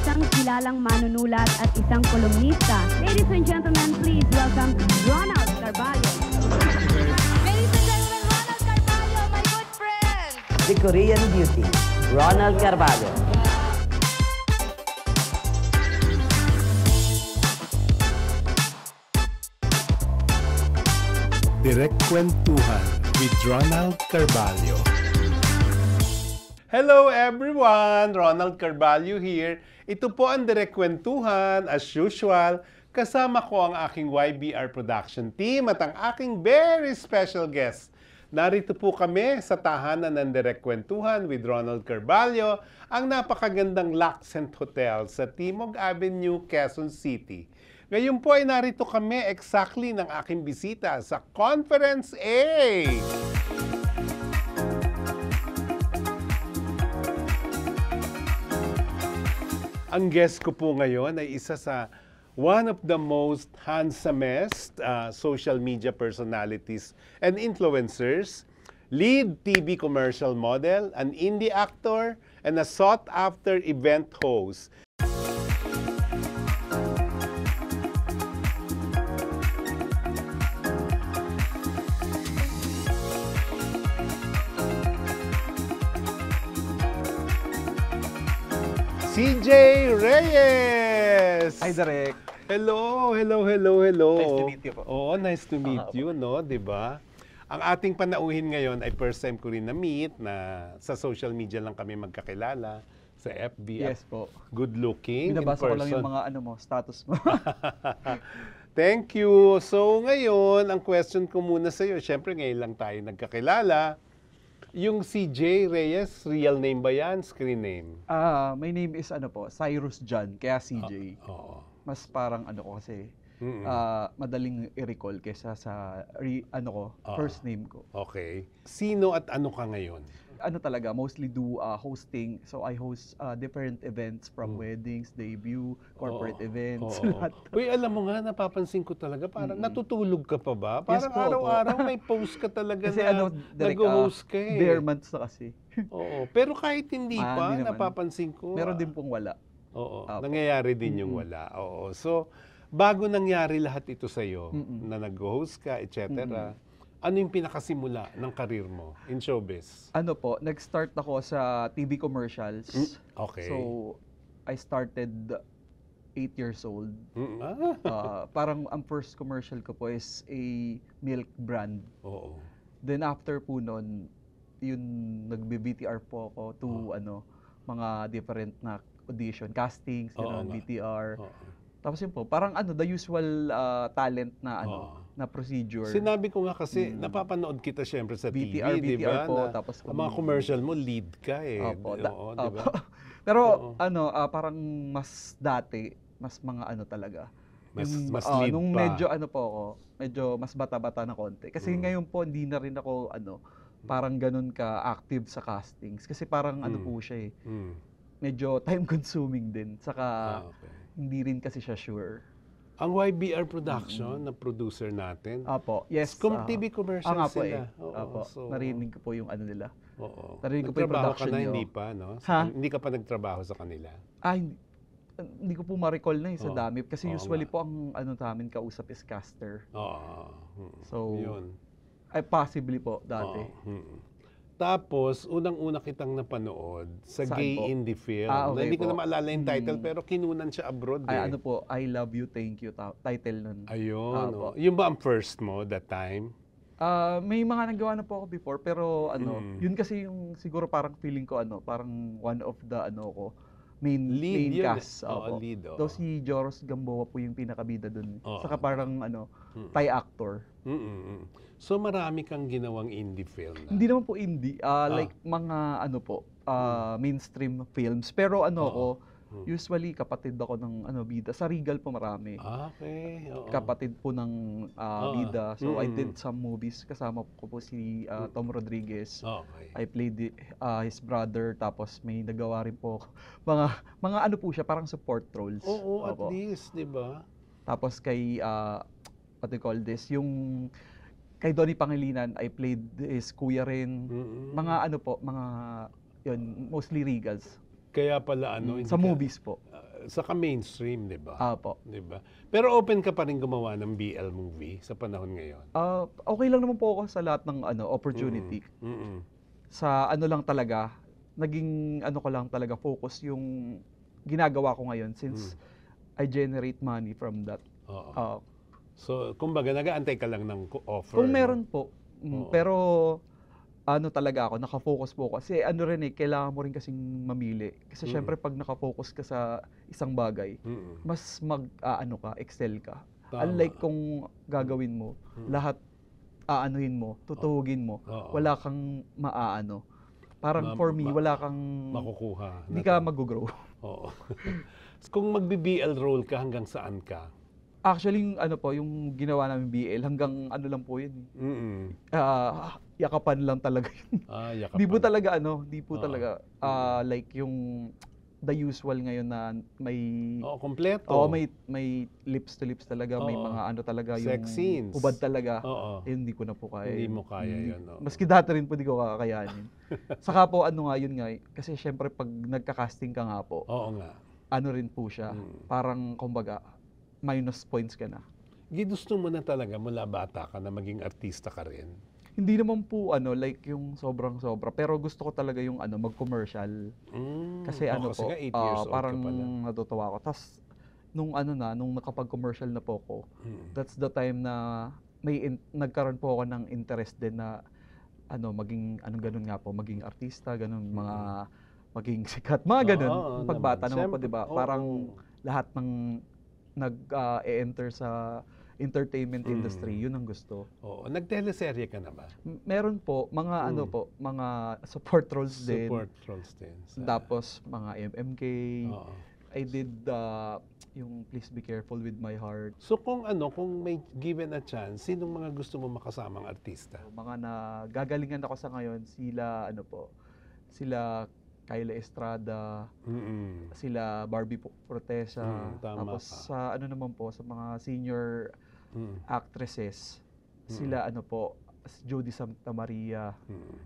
isang kilalang manunulat at isang kolumnista. Ladies and gentlemen, please welcome Ronald Carballo. Ladies and gentlemen, Ronald Carballo, my good friend! The Korean Beauty, Ronald Carballo. Direct Kwentuhan with Ronald Carballo. Hello everyone! Ronald Carballo here. Ito po ang Direct Kwentuhan. As usual, kasama ko ang aking YBR production team at ang aking very special guest. Narito po kami sa tahanan ng Direct Kwentuhan with Ronald Carballo, ang napakagandang L'accent Hotel sa Timog Avenue, Quezon City. Ngayon po ay narito kami exactly ng aking bisita sa Conference A. Ang guest ko po ngayon ay isa sa one of the most handsomest social media personalities and influencers, lead TV commercial model, an indie actor, and a sought-after event host. CJ Reyes! Hi, Direk. Hello. Nice to meet you po. Oo, nice to meet you, no? Diba? Ang ating panauhin ngayon ay first time ko rin na-meet na sa social media lang kami magkakilala, sa FB. Yes po. Good looking in Binabasa ko lang person. yung mga status mo. Thank you. So ngayon, ang question ko muna sa iyo, syempre ngayon lang tayo nagkakilala. Yung CJ Reyes, real name ba yan? Screen name? My name is Cyrus John, kaya CJ. Oo. Mas parang ko kasi, madaling i-recall kesa sa first name ko. Okay. Sino at ano ka ngayon? Talaga, mostly do hosting. So I host different events from weddings, debut, corporate events, lahat. Uy, alam mo nga, napapansin ko talaga, parang natutulog ka pa ba? Yes Parang po, araw-araw may post ka talaga Kasi na Direk, nag-host ka eh. bare months na kasi. Oo. Pero kahit hindi pa, hindi naman. napapansin ko. Meron din pong wala. Oo. Apo. Nangyayari din yung wala. Oo. So, bago nangyari lahat ito sa'yo, na nag-host ka, etc., ano yung pinakasimula ng karir mo in showbiz? Nag-start ako sa TV commercials. Okay. So, I started 8 years old. Parang ang first commercial ko po is a milk brand. Oo. Then after po nun, yun nagbe-BTR po ako to mga different na audition, castings, BTR. Tapos yun po, parang the usual talent na na procedure. Sinabi ko nga kasi, napapanood kita syempre sa BTR, TV, di ba? po, Na, tapos ang mga commercial mo, lead ka eh. Opo, di ba? Pero parang mas dati, mas mga talaga. Mas lead nung pa. medyo po ako, medyo mas bata-bata na konti. Kasi ngayon po, hindi na rin ako parang ganun ka-active sa castings. Kasi parang po siya eh. Medyo time-consuming din. Saka hindi rin kasi siya sure. Ang YBR Production, na producer natin. Apo, yes. TV commercial sila. Apo, So, narinig ko po yung nila. Oo. Narinig ko po yung Nagtrabaho production ka na, nyo. hindi pa, no? Ha? Hindi ka pa nagtrabaho sa kanila. Hindi ko po ma-recall na sa dami. Kasi Oo usually nga. po ang namin kausap is caster. Oo. So, yun. Possibly po dati. Oo. Tapos, unang-una kitang napanood sa Saan Gay po? Indie Film. Okay Hindi ko po. na maalala yung title, pero kinunan siya abroad eh. I Love You, Thank You title nun. Ayun. Opo. Yung ba ang first mo that time? May mga nagawa na po ako before, pero yun kasi yung siguro parang feeling ko parang one of the main Lead yun. cast. Oo, lead. Though si Joros Gamboa po yung pinakabida dun. Oo. Saka parang Thai actor. So marami kang ginawang indie film na? Hindi naman po indie, like mga mainstream films. Pero usually kapatid ako ng bida. Sa Regal po marami. Okay. Oo. Kapatid po ng bida. So I did some movies. Kasama ko po si Tom Rodriguez. Okay. I played his brother. Tapos may nagawa rin po mga po siya, parang support roles. Oo, at Opo. least, di ba? Tapos kay what do you call this, yung kay Donnie Pangilinan, I played his kuya rin. Mga mga yun, mostly Regals. Kaya pala sa movies po. saka mainstream, di ba? Apo. Di ba? Pero open ka pa rin gumawa ng BL movie sa panahon ngayon. Okay lang naman po ako sa lahat ng opportunity. Mm-mm. Sa ano lang talaga, naging ano ko lang talaga focus yung ginagawa ko ngayon since I generate money from that. Oo. So, kumbaga, nag-aantay ka lang ng offer. Kung no? meron po. Oo. Pero ano talaga ako, nakafocus po ako. Kasi ano rin kailangan mo rin kasing mamili. Kasi syempre pag nakafocus ka sa isang bagay, mas excel ka. Tama. Unlike kung gagawin mo, lahat aanuhin mo, tutuhugin mo, Oo. wala kang maaano. Parang for me, wala kang, makukuha. hindi ka mag-grow. Oo. Kung magbi-BL role ka, hanggang saan ka? Actually, yung ginawa namin BL, hanggang ano lang po yun. Yakapan lang talaga yun. Yakapan. Di po talaga di po Oo. talaga like yung the usual ngayon na may Kompleto. may lips to lips talaga, may Oo. mga talaga yung Sex scenes. hubad talaga. Oo. Hindi ko na po kaya. Hindi mo kaya yun. Oo. Maski dati rin po di ko kakayanin. Saka po yun nga, kasi syempre pag nagka-casting ka nga po, Oo nga. ano rin po siya, parang kumbaga minus points ka na. Ginusto mo na talaga mula bata ka na maging artista ka rin? Hindi naman po like yung sobrang-sobra, pero gusto ko talaga yung mag-commercial. Kasi kasi po, nga 8 years old parang ka pala. natutuwa ako. Tapos nung nakapag-commercial na po ako, that's the time na nagkaroon po ako ng interest din na maging ganun nga po, maging artista, ganun, mga maging sikat, mga ganun. Oo, Pagbata naman po, Siyempre, 'di ba? oo. Parang lahat ng nag-enter sa entertainment industry, yun ang gusto. Oo. Nag-teleserye ka na ba? Meron po mga mga support roles din. Support roles din. Tapos mga MMK. Oo. I did yung Please Be Careful with My Heart. So kung may given a chance, sinong mga gusto mo makasamang artista? Mga nagagalingan ako sa ngayon, sila Kyla Estrada, sila Barbie Protesa, tama tapos ka. sa naman po, sa mga senior actresses, sila Jody Santa Maria,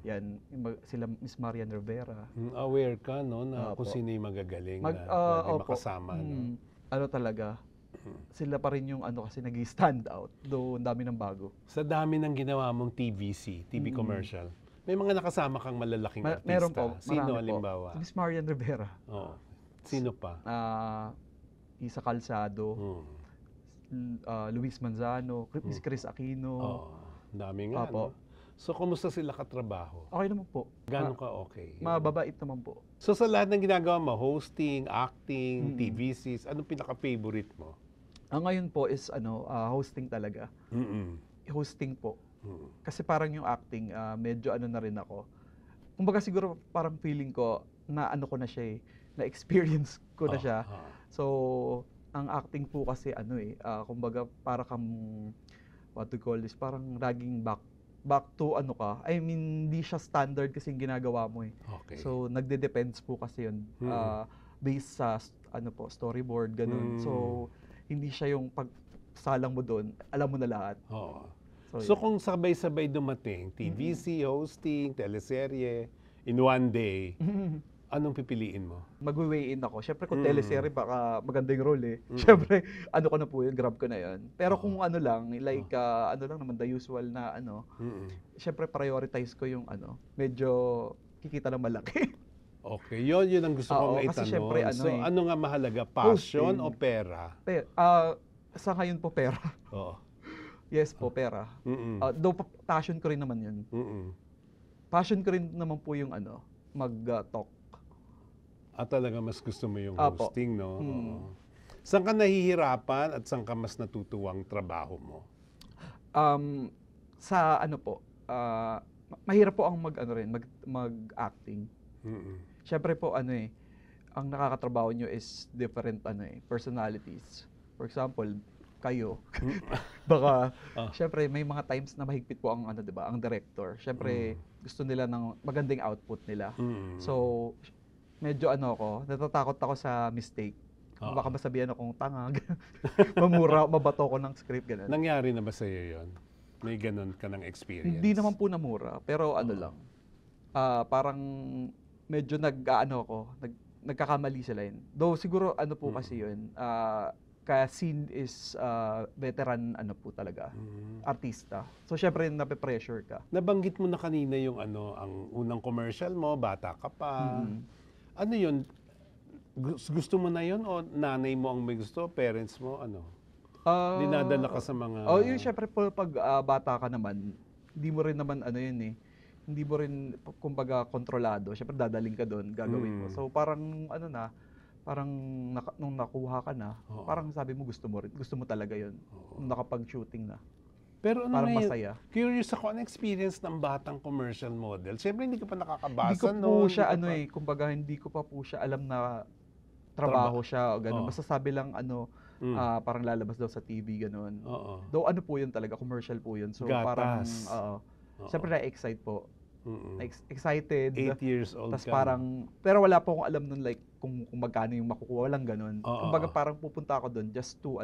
yan, sila Miss Marian Rivera. Aware ka, no, na kung Opo. sino yung magagaling na pwede opo. makasama, no? Talaga, sila pa rin yung kasi nag-stand out, though ang dami ng bago. Sa dami ng ginawa mong TV commercial, may mga nakasama kang malalaking artista. Meron po, Sino, marami halimbawa? po. Miss Marian Rivera, Oo. Sino pa? Isa Calzado, Luis Manzano, Miss Chris Aquino. Oo. Dami nga, Opo. no? So, kumusta sila katrabaho? Okay naman po. Gano'n ka okay? Mababait naman po. So, sa lahat ng ginagawa mo, hosting, acting, TVCs, anong pinaka-favorite mo? Ngayon po is hosting talaga. Hosting po. Kasi parang yung acting, medyo na rin ako. Kumbaga siguro parang feeling ko na ko na siya na-experience ko na siya. So, ang acting po kasi kumbaga para kang, what to call this, parang laging back to I mean, hindi siya standard kasi yung ginagawa mo . Okay. So, nagde-depends po kasi yun. Based sa, storyboard, ganun. So, hindi siya yung pagsalang mo doon, alam mo na lahat. Oo. So, So, kung sabay-sabay dumating, TVC, hosting, teleserye, in one day, anong pipiliin mo? Mag-weigh in ako. Siyempre, kung teleserye, baka maganda yung role . Siyempre, ko na po yun, grab ko na yun. Pero kung lang, like, lang naman, the usual na siyempre, prioritize ko yung medyo kikita ng malaki. Okay, yun ang gusto kong kasi itanong. syempre, So, ano nga mahalaga? Passion o pera? Sa ngayon po, pera. Oo. Yes po, pera. Though passion ko rin naman yun. Passion ko rin naman po yung mag-talk. Talaga mas gusto mo yung Apo. hosting, no? Oo. Saan ka nahihirapan at saan ka mas natutuwang trabaho mo? Sa mahirap po ang mag-acting. Siyempre po ang nakakatrabaho nyo is different personalities. For example, kayo. Baka siyempre may mga times na mahigpit po ang ang director. Siyempre gusto nila ng magandang output nila. So medyo natatakot ako sa mistake. Baka masabihan akong tanga. Mabato ko ng script ganun. Nangyari na ba sa iyo 'yon? May ganun ka ng experience? Hindi naman po namura, pero lang. Parang medyo nagkakamali sila yun. Though siguro ano po kasi yun, kaya Scene is veteran ano po talaga, artista. So syempre nape-pressure ka. Nabanggit mo na kanina yung ang unang commercial mo, bata ka pa. Ano yun? Gusto mo na yun o nanay mo ang may gusto, parents mo, ano? Dinadala ka sa mga... Yun syempre po pag bata ka naman, hindi mo rin naman ano yun eh. Hindi mo rin kumbaga kontrolado. Syempre dadaling ka doon, gagawin mo. So parang ano na, parang nung nakuha ka na, parang sabi mo gusto mo talaga yun. Nung nakapag-shooting na. Pero ano parang na yun, masaya. Curious ako, ano experience ng batang commercial model? Siyempre, hindi ka pa nakakabasa, Hindi ko po no? siya, kumbaga, hindi ko pa po siya alam na trabaho siya o gano'n. Basta sabi lang, parang lalabas daw sa TV, gano'n. Though ano po yun talaga, commercial po yun. So parang, siyempre na-excite po. Excited. 8 years old Tas ka. parang, pero wala po akong alam nun like kung magkano yung makukuha, walang ganun. Kumbaga parang pupunta ako doon just to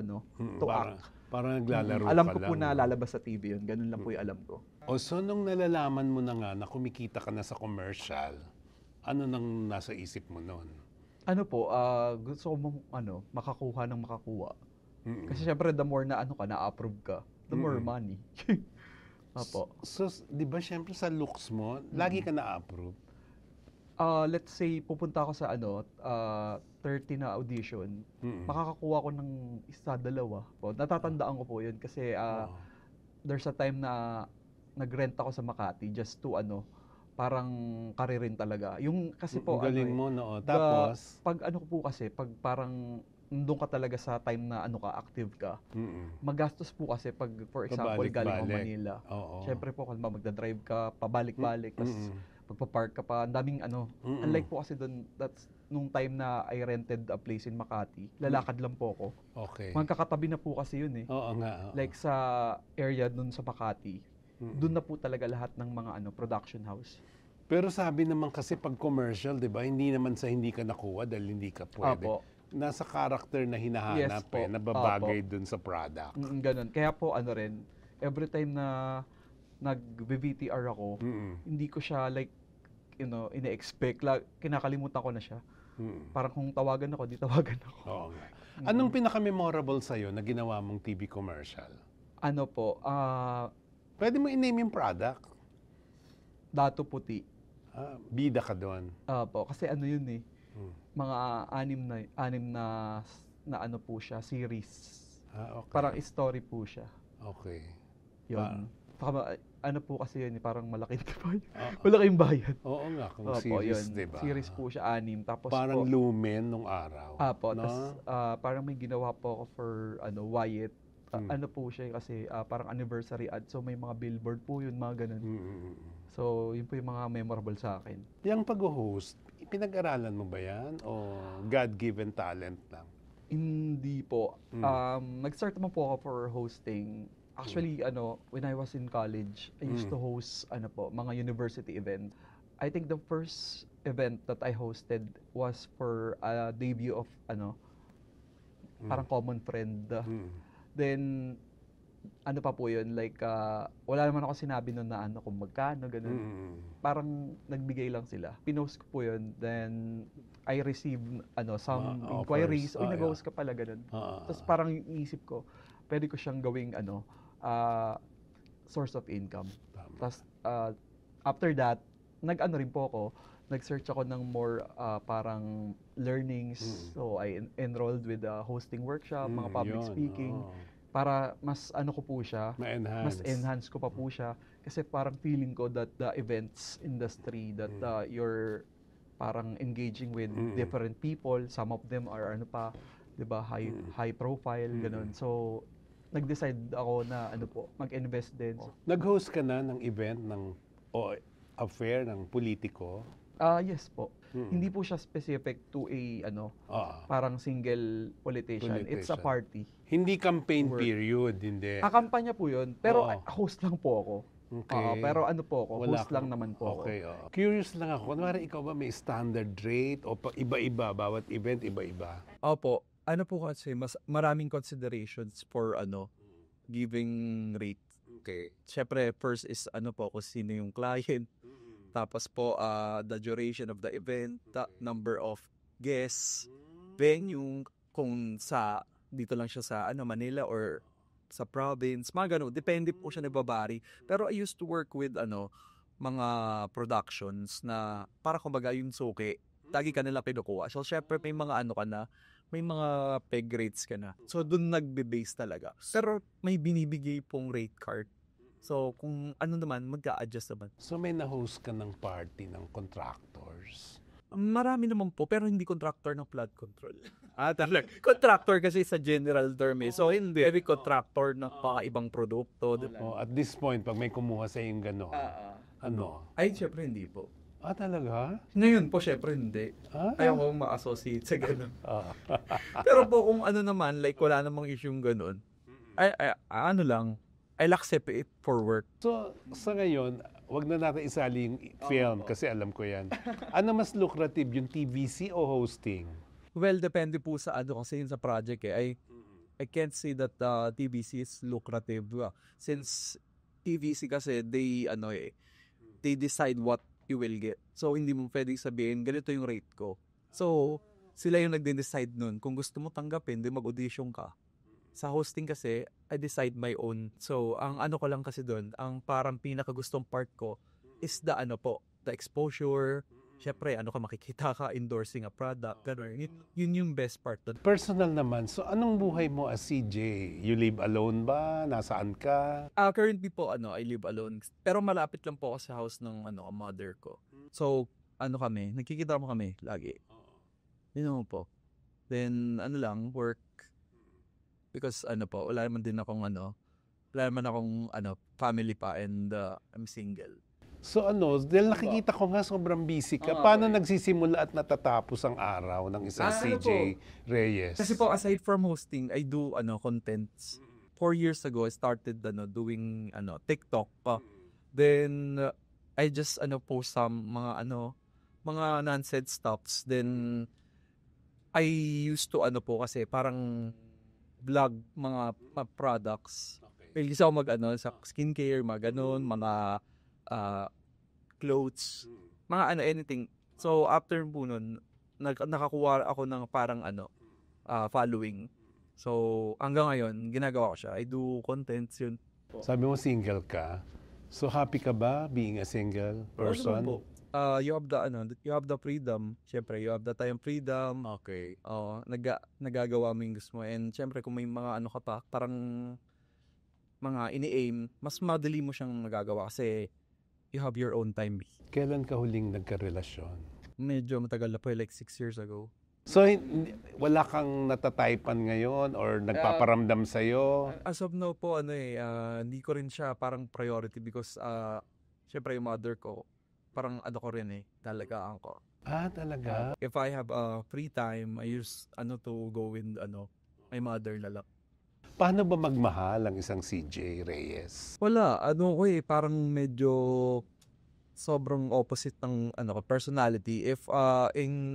to act. Parang naglalaro Alam ka ko po lang, na lalabas sa TV yun, ganun lang po yung alam ko. So nung nalalaman mo na nga na kumikita ka na sa commercial, ano nang nasa isip mo noon? Ano po, gusto ko makakuha ng makakuha. Kasi syempre the more na na-approve ka, the more money. Apo. So, di ba syempre sa looks mo, lagi ka na-approve? Let's say, pupunta ako sa 30 na audition, makakakuha ko ng isa, dalawa. Natatandaan ko po yun kasi there's a time na nag-rent ako sa Makati just to parang karirin talaga. Yung kasi po, galing mo, no? Tapos? Pag po kasi, pag parang nandun ka talaga sa time na active ka. Magastos po kasi pag, for example, galing ako Manila. Siyempre po, kung magdadrive ka, pabalik-balik, tapos magpa-park ka pa, ang daming Unlike po kasi doon, that's nung time na I rented a place in Makati, lalakad lang po ako. Okay. Magkakatabi na po kasi yun eh. Oo nga. Like sa area doon sa Makati, doon na po talaga lahat ng mga production house. Pero sabi naman kasi pag commercial, di ba, hindi naman sa hindi ka nakuha dahil hindi ka pwede. Apo. Nasa character na hinahanap Yes po. nababagay dun sa product. Ganun. Kaya po rin, every time na nag-VTR ako, hindi ko siya like, ina-expect. Kinakalimutan ko na siya. Parang kung tawagan ako, di tawagan ako. Oo nga. Anong pinaka-memorable sa'yo na ginawa mong TV commercial? Ano po, Pwede mo i-name yung product. Dato Puti. Bida ka doon. Po, kasi yun eh. Mga anim na po siya, series. Okay. Parang story po siya. Okay. Yun. Po kasi yun, parang malaking bayad. Malaking bayad. Oo nga, kung Opo, series, yun. diba? Series po siya, 6. Tapos parang po, Lumen nung araw. po, no? tas parang may ginawa po ako for Wyatt. Po siya kasi parang anniversary ad. So may mga billboard po yun, mga ganun. So yun po yung mga memorable sa akin. Yung pag-host, pinag-aralan mo ba yan? O God-given talent lang? Hindi po. Nag-start naman po ako for hosting. Actually, when I was in college, I used to host mga university event. I think the first event that I hosted was for a debut of parang common friend. Then pa po yun, like wala naman ako sinabi nun na kung magkano, ganun. Parang nagbigay lang sila. Pinost ko po yun, then I received some inquiries. Oy, nag-host ka pala, ganun. Tapos parang iisip ko, pwede ko siyang gawing source of income. Tapos after that, rin po ako, nag-search ako ng more parang learnings. So I enrolled with a hosting workshop, mga public speaking. Para mas ko po siya, mas enhance ko pa po siya. Kasi parang feeling ko that the events industry, that you're parang engaging with different people. Some of them are diba, high profile, ganun. So, nag-decide ako na mag-invest din. Nag-host ka na ng event affair ng politiko? Yes po. Hindi po siya specific to a parang single politician. It's a party. Hindi campaign period, hindi. Kampanya po 'yun, pero host lang po ako. Okay. Pero po ako, host lang naman po ako. Okay. Curious lang ako. Kunwari ikaw ba may standard rate o iba-iba, bawat event iba-iba? Opo. Po kasi mas maraming considerations for giving rate. Okay. Syempre first is kung sino yung client. Tapos po the duration of the event, the number of guest, venue, kung dito lang siya sa Manila or sa province, mga ganun. Depende po siya nagbabari. Pero I used to work with mga productions na para kumbaga yung suki, lagi ka nila kinukuha. So, syempre may mga ka na, may mga peg rates ka na. So, dun nagbe-base talaga. Pero may binibigay pong rate card. So, kung naman, mag-a-adjust naman. So may na-host ka ng party ng contractors? Marami naman po, pero hindi contractor ng flood control. Talaga. Contractor kasi sa general term eh. So, hindi. Every contractor ng ibang produkto. At this point, pag may kumuha sa yung gano'n, Ay, syempre hindi po. Talaga? Ngayon po, syempre hindi. Ayaw ko ma-associate sa gano'n. Pero po kung naman, like wala namang issue gano'n, I'll accept it for work. So, sa ngayon, wag na natin isali yung film kasi alam ko yan. Ano mas lucrative, yung TVC o hosting? Well, depende po sa kasi yun sa project eh. I can't say that TVC is lucrative. Since TVC kasi, they decide what you will get. So, hindi mo pwedeng sabihin, ganito yung rate ko. So, sila yung nagde-decide nun. Kung gusto mo tanggapin, di mag-audition ka. Sa hosting kasi, I decide my own. So, ang ko lang kasi doon, ang parang pinakagustong part ko is the exposure. Syempre, makikita ka, endorsing a product, gano'n. Yun yung best part doon. Personal naman, so anong buhay mo as CJ? You live alone ba? Nasaan ka? Currently po, I live alone. Pero malapit lang po ako sa house ng mother ko. So, nagkikita mo kami lagi. Yun naman po. Then, work. Because wala naman din akong family pa and I'm single. So dahil nakikita ko nga sobrang busy ka, paano nagsisimula at natatapos ang araw ng isang CJ Reyes? Kasi po, aside from hosting, I do contents. 4 years ago, I started doing TikTok. Then, I just post some mga nonsense stuffs. Then, I used to kasi parang vlog mga products. May isa ako sa skincare, mga ganun, mga clothes, mga anything. So, after po nun, nakakuha ako ng parang following. So, hanggang ngayon, ginagawa ko siya. I do contents yun. Sabi mo single ka. So, happy ka ba being a single person? You have the freedom. Siyempre, you have the time freedom. Okay. Nagagawa mo yung gusto mo. And siyempre, kung may mga ka pa, parang mga ini-aim, mas madali mo siyang nagagawa kasi you have your own time. Kailan ka huling nagkarelasyon? Medyo matagal na po, like 6 years ago. So, wala kang natataypan ngayon or nagpaparamdam sa'yo? As of now po, hindi ko rin siya parang priority because, syempre yung mother ko, parang ko rin talagaan ko. Talaga? If I have free time, I use to go with my mother na lang. Paano ba magmahal ang isang CJ Reyes? Wala, parang medyo sobrang opposite ng personality. If in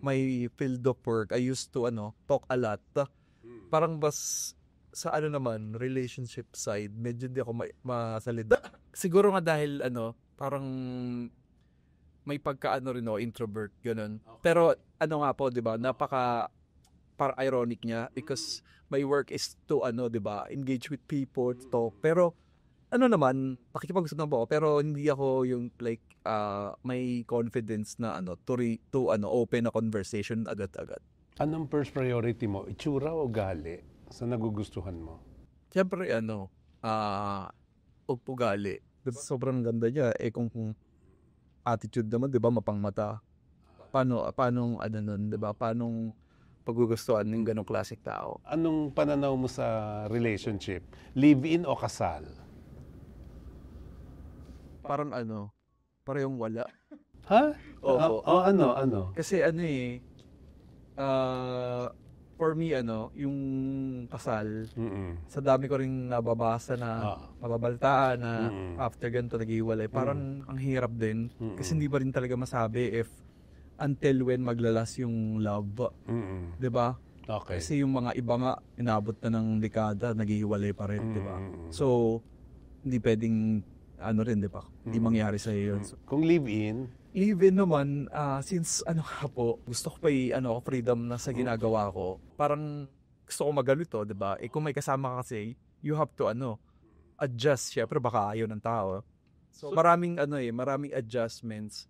my field of work, I used to talk a lot. Parang sa naman, relationship side, medyo hindi ako masalita. Siguro nga dahil parang may pagka introvert, ganun. Pero nga po, 'di ba? Parang ironic niya because my work is to engage with people, to talk. Pero naman, nakikipag-usap na po ako, pero hindi ako yung like may confidence na to open a conversation agad-agad. Anong first priority mo? Itsura o gali sa nagugustuhan mo? Siyempre ugali. Sobrang ganda niya kung attitude naman, 'di ba, mapangmata. Paano nun, 'di ba? Paano paggugustuhan ng ganong klaseng tao? Anong pananaw mo sa relationship? Live-in o kasal? Parang parehong wala. Ha? Oo. Ano? Kasi for me yung kasal, sa dami ko ring nababasa na mababaltaan na after ganito naghiwalay, parang ang hirap din kasi hindi pa rin talaga masabi if until when maglalas yung love. 'Di ba? Okay. Kasi yung mga iba nga inabot na ng dekada, naghihiwalay pa rin, 'di ba? So hindi pwedeng rin, 'di ba? Hindi mangyari sa iyo 'yun. Kung live-in, Even naman, since ano nga po, gusto ko pa freedom na sa ginagawa ko. Parang gusto ko magalito, di ba? Kung may kasama ka kasi, you have to adjust. Siyempre baka ayaw ng tao. So maraming maraming adjustments.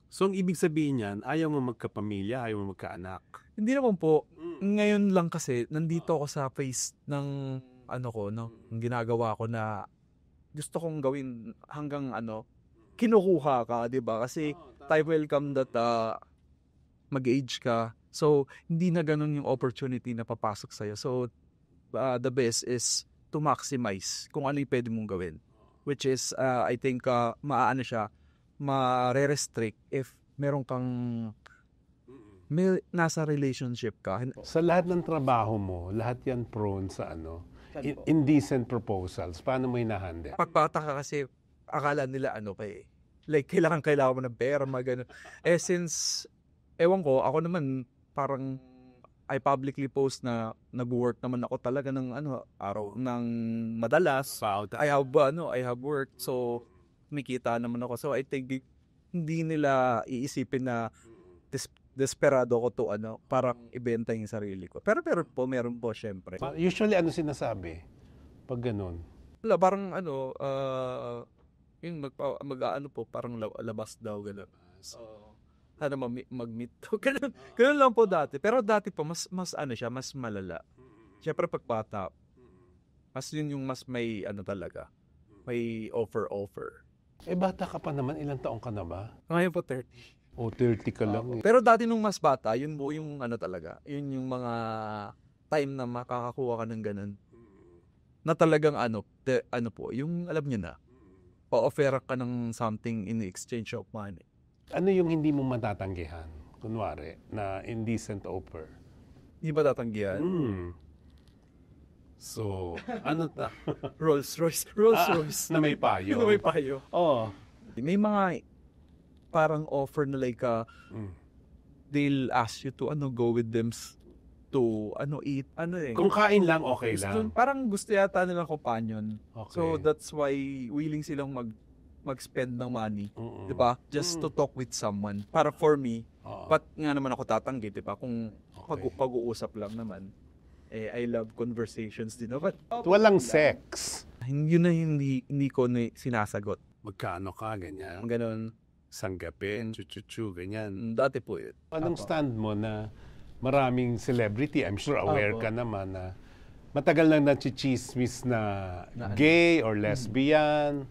So, ang ibig sabihin niyan, ayaw mo magkapamilya, ayaw mo magkaanak. Hindi naman po. Ngayon lang kasi, nandito ako sa phase ng ng ginagawa ko na gusto kong gawin hanggang kinukuha ka, di ba? Kasi time will come that mag-age ka. So, hindi na ganun yung opportunity na papasok sa'yo. So, the best is to maximize kung ano yung pwede mong gawin. Which is, I think, ma-restrict if meron kang nasa relationship ka. Sa lahat ng trabaho mo, lahat yan prone sa indecent proposals. Paano mo hinahandle? Pagpata ka kasi, akala nila like kailangan mo ng pera, mga ganun. Since, ewan ko, ako naman parang I publicly post na nag-work naman ako talaga ng araw ng madalas. I have work, so kumikita naman ako. So I think hindi nila iisipin na desperado ko to parang ibenta yung sarili ko. Pero meron po syempre. Usually sinasabi pag ganun? Wala, parang yung parang labas daw gano'n. Mag-meet to. Ganun lang po dati. Pero dati po mas mas malala. Syempre pagpata, mas yun yung mas may talaga. May offer. Bata ka pa naman, ilang taong ka na ba? Ngayon po 30. 30 ka lang. Pero dati nung mas bata, yun po yung talaga. Yun yung mga time na makakakuha ka ng ganun. Na talagang po, yung alam niyo na. Pa-offer ka ng something in exchange of money. Ano yung hindi mo matatanggihan? Kunwari, na indecent offer. Hindi ba tatanggihan? So, Rolls Royce. Na may payo. Na may payo. Oh. May mga parang offer na like they'll ask you to go with them to eat. Kung kain lang, okay lang. Parang gusto yata nilang companion. Okay. So that's why willing silang mag-spend ng money, 'di ba? Just to talk with someone. Para for me, but nga naman ako tatanggi, 'di ba? Kung pag-uusap lang naman. I love conversations din, no? But walang sex. Yun na hindi ko sinasagot. Magkano ka, ganyan? Ganon. Sanggapin, chuchuchu, ganyan. Dati po yun. Anong stand mo na maraming celebrity, I'm sure aware ka naman na matagal nang nachichismis na gay or lesbian,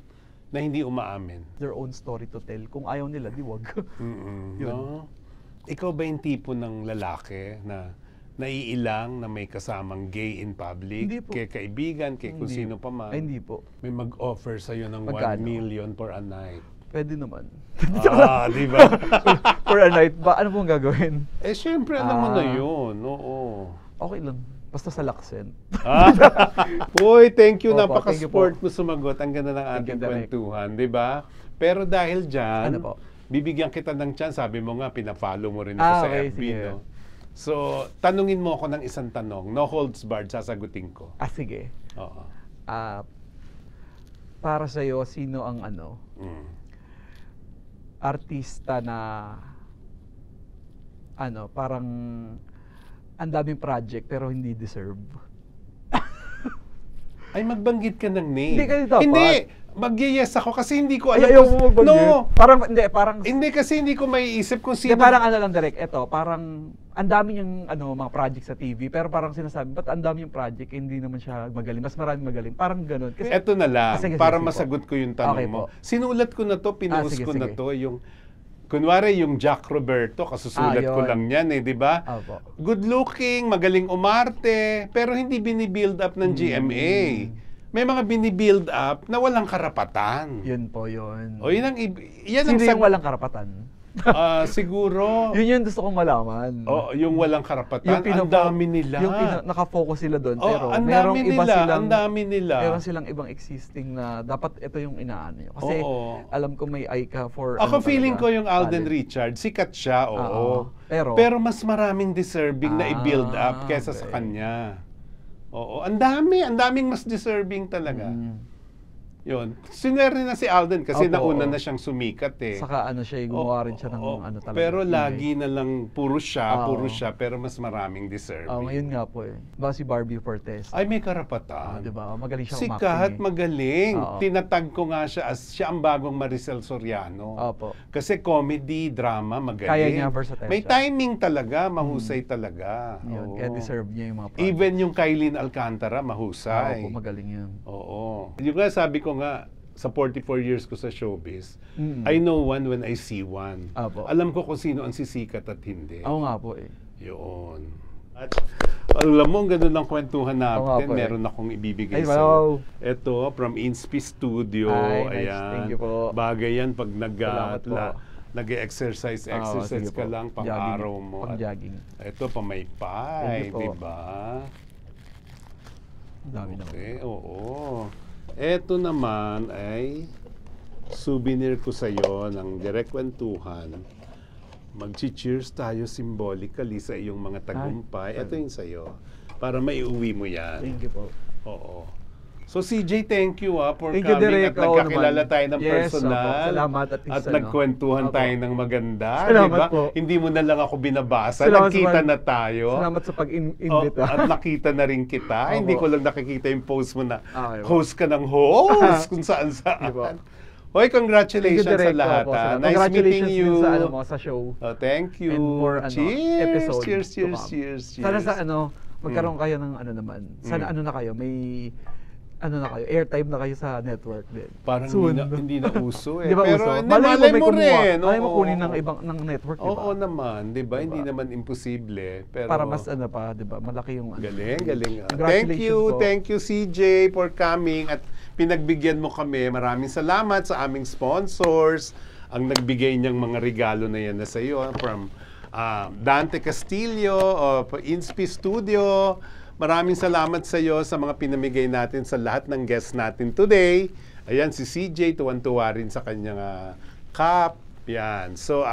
na hindi umaamin. Their own story to tell. Kung ayaw nila, di wag. No? Ikaw ba yung tipo ng lalaki na naiilang na may kasamang gay in public? Hindi po. Kay kaibigan, kay kung sino pa man? Ay, hindi po. May mag-offer sa'yo ng Magkano? 1 million for a night. Pwede naman. Di ba? For a night ba? Ano pong gagawin? Siyempre, alam mo na yun. Oo. Okay lang. Basta sa Laksen. Uy, thank you. Opo, Napaka-sport mo sumagot. Ang ganda ng ating kwentuhan, di ba? Pero dahil dyan, bibigyan kita ng chance. Sabi mo nga, pina-follow mo rin ako sa FB, no? So, tanungin mo ako ng isang tanong. No holds barred, sasagutin ko. Sige. Oo. Para sa'yo, sino ang artista na parang ang daming project pero hindi deserve? Ay, magbanggit ka ng name. Hindi kasi dapat. Hindi! Mag-yes ako kasi hindi ko alam. Ayaw mo magbanggit. No! Parang Hindi kasi hindi ko maiisip kung sino. parang lang direct. Ito, parang ang dami yung mga project sa TV pero parang sinasabi, ba't ang dami yung project, hindi naman siya magaling. Mas maraming magaling. Parang ganun. Kasi, Eto na lang, sige, para sige masagot ko yung tanong Okay mo. po. Sinulat ko na to, pinost Sige, ko na sige. to, yung kunwari yung Jack Roberto, kasusulat ko yun. lang yan di ba? Opo. Good looking, magaling umarte, pero hindi binibuild up ng GMA. May mga binibuild up na walang karapatan. Yun po yun. O yan ang Sino yung walang karapatan? Siguro. Yun yung gusto kong malaman. Yung walang karapatan, ang dami nila. Yung nakafocus sila doon, pero ang merong dami iba nila, silang, ang dami nila. meron silang ibang existing na dapat ito yung inaano nyo. Kasi alam ko may eye ka for Ako feeling ko yung Alden talent. Richard, sikat siya, oo. Pero mas maraming deserving na i-build up kesa sa kanya. Oo, ang daming mas deserving talaga. Yun. Sinwerte na si Alden kasi Opo, nauna oo. na siyang sumikat eh. Saka ano siya, gumawa rin siya ng Oo, ano talaga. pero ingay. lagi na lang puro Oo. siya, pero mas maraming deserving. Ngayon nga po eh. Ba si Barbie Fortes. Ay, may karapatan. Di ba? Magaling siya umakting Sikat, eh. magaling. Oo. Tinatag ko nga siya as siya ang bagong Maricel Soriano. Opo. Kasi comedy, drama, magaling. Kaya niya, versatile May siya. timing talaga, mahusay talaga. Yun, Oo. kaya deserve niya yung mga project. Even yung Kailin Alcantara, mahusay. Opo, magaling yan. Oo. Yung nga, sabi ko nga, sa 44 years ko sa showbiz, Mm. I know one when I see one. Opo. Alam ko kung sino ang sisikat at hindi. Oo nga po eh. Yun. At alam mo, ang ganda ng kwentuhan Oo nga natin. po eh. Meron akong ibibigay Ay, sa'yo. wow. Ito, from Inspi Studio. Ay, nice. Ayan. Thank you po. Bagay yan pag Salamat po. nag-exercise Sige ka po. lang pang Jogging. araw mo. Pang At jogging. ito, pamaypay. Thank you po. Diba? Dami na. Okay, oo. Ito naman ay souvenir ko sa iyo ng Direct Kwentuhan. Mag-cheers tayo symbolically sa iyong mga tagumpay. Ito yung sa iyo. Para maiuwi mo yan. Thank you po. Oo. So CJ, thank you for Thank you, coming Direk. at Oo nagkakilala naman. tayo ng Yes, personal. opo. Salamat at least, ano. nagkwentuhan Opo. tayo ng maganda. Salamat diba? po. Hindi mo na lang ako binabasa. Salamat Nagkita sa- na tayo. Salamat sa pag-invita. At nakita na rin kita. Opo. Hindi ko lang nakikita yung post mo na Okay, po. host ka ng host kung saan Sige po. saan. Hoy, congratulations Thank you, sa Direk. lahat. Opo, Ha? salamat. Nice meeting Congratulations you. din sa ano mo, sa show. Oh, thank you. And more cheers, episode cheers, to cheers, come. cheers, cheers. Sana sa magkaroon kayo ng ano naman. Sana ano na kayo, may na kayo, airtime na kayo sa network din. Parang Soon. hindi na uso eh. Di ba Pero uso? hindi, Malay mo malay may mo kumuha. rin. Malay mo Oo. kunin ng ibang ng network, di ba? Oo naman, di ba? Hindi Diba? naman imposible. Pero Para mas ano pa, di ba? Malaki yung ano. galing, galing. Congratulations po. Thank you CJ for coming at pinagbigyan mo kami. Maraming salamat sa aming sponsors. Ang nagbigay niyang mga regalo na yan na sa iyo from Dante Castillo of Inspi Studio. Maraming salamat sa iyo sa mga pinamigay natin sa lahat ng guests natin today. Ayan, si CJ, tuwan-tuwa rin sa kanyang cup. Yan. So,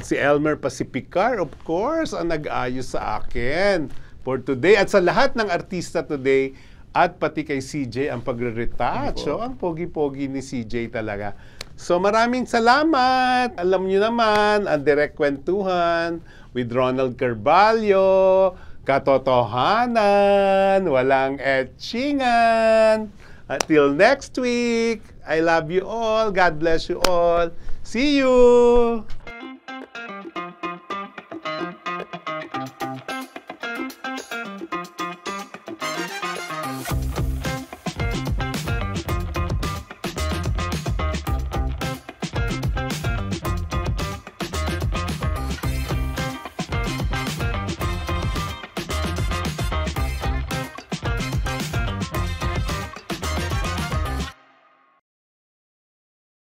si Elmer Pacificar, of course, ang nag-ayos sa akin for today. At sa lahat ng artista today, at pati kay CJ ang pagre-retouch. So, ang pogi-pogi ni CJ talaga. So, maraming salamat. Alam niyo naman, ang Direct Kwentuhan with Ronald Carvalho. Katotohanan, walang etchingan. Until next week, I love you all. God bless you all. See you!